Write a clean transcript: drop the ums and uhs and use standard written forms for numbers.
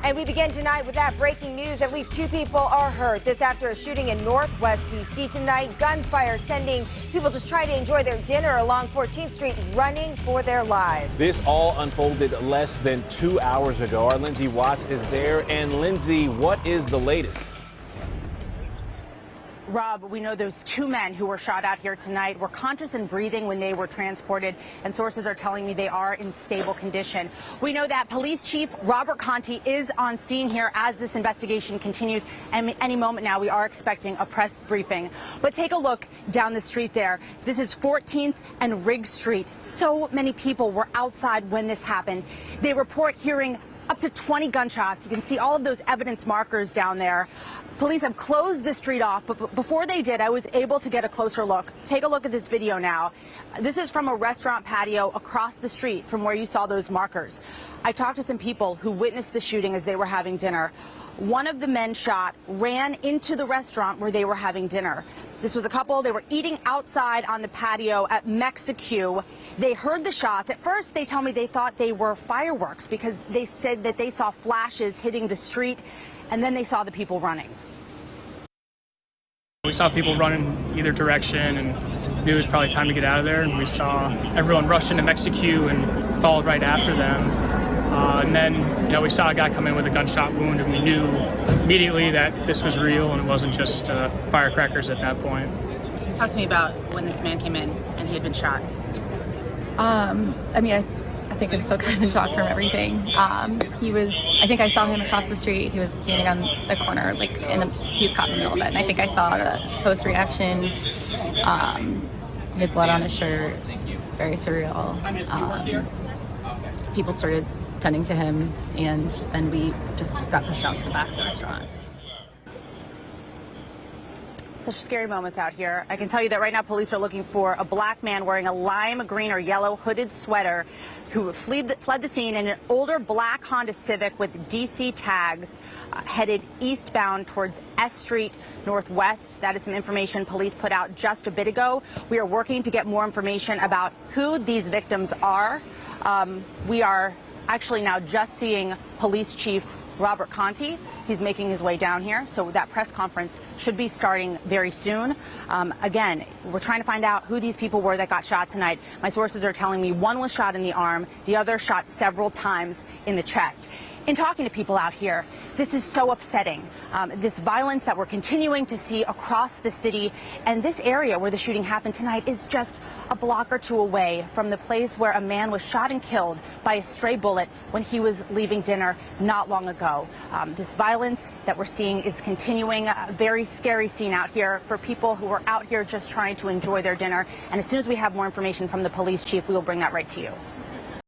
And we begin tonight with that breaking news. At least 2 people are hurt. This after a shooting in Northwest D.C. tonight. Gunfire sending people just trying to enjoy their dinner along 14th Street running for their lives. This all unfolded less than 2 hours ago. Our Lindsay Watts is there. And Lindsay, what is the latest? Rob, we know those 2 men who were shot out here tonight were conscious and breathing when they were transported, and sources are telling me they are in stable condition. We know that Police Chief Robert Contee is on scene here as this investigation continues, and any moment now we are expecting a press briefing. But take a look down the street there. This is 14th and Riggs Street. So many people were outside when this happened. They report hearing up to 20 gunshots. You can see all of those evidence markers down there. Police have closed the street off, but before they did, I was able to get a closer look. Take a look at this video now. This is from a restaurant patio across the street from where you saw those markers. I talked to some people who witnessed the shooting as they were having dinner. One of the men shot ran into the restaurant where they were having dinner. This was a couple. They were eating outside on the patio at Mexique. They heard the shots. At first, they tell me they thought they were fireworks because they said that they saw flashes hitting the street, and then they saw the people running. We saw people running either direction and knew it was probably time to get out of there. And we saw everyone rush into Mexique and followed right after them. And then, we saw a guy come in with a gunshot wound, and we knew immediately that this was real and it wasn't just firecrackers at that point. Talk to me about when this man came in and he had been shot. I think I'm still kind of in shock from everything. I think I saw him across the street. He was standing on the corner, he was caught in the middle of it. And I think I saw the post-reaction. He had blood on his shirt, very surreal. People started tending to him, and then we just got pushed out to the back of the restaurant. Such scary moments out here. I can tell you that right now police are looking for a black man wearing a lime green or yellow hooded sweater who fled the scene in an older black Honda Civic with DC tags headed eastbound towards S Street Northwest. That is some information police put out just a bit ago. We are working to get more information about who these victims are. We are actually now just seeing Police Chief Robert Contee. He's making his way down here, so that press conference should be starting very soon. Again, we're trying to find out who these people were that got shot tonight. My sources are telling me one was shot in the arm, the other shot several times in the chest. In talking to people out here, this is so upsetting. This violence that we're continuing to see across the city, and this area where the shooting happened tonight is just a block or 2 away from the place where a man was shot and killed by a stray bullet when he was leaving dinner not long ago. This violence that we're seeing is continuing. A very scary scene out here for people who are out here just trying to enjoy their dinner. And as soon as we have more information from the police chief, we will bring that right to you.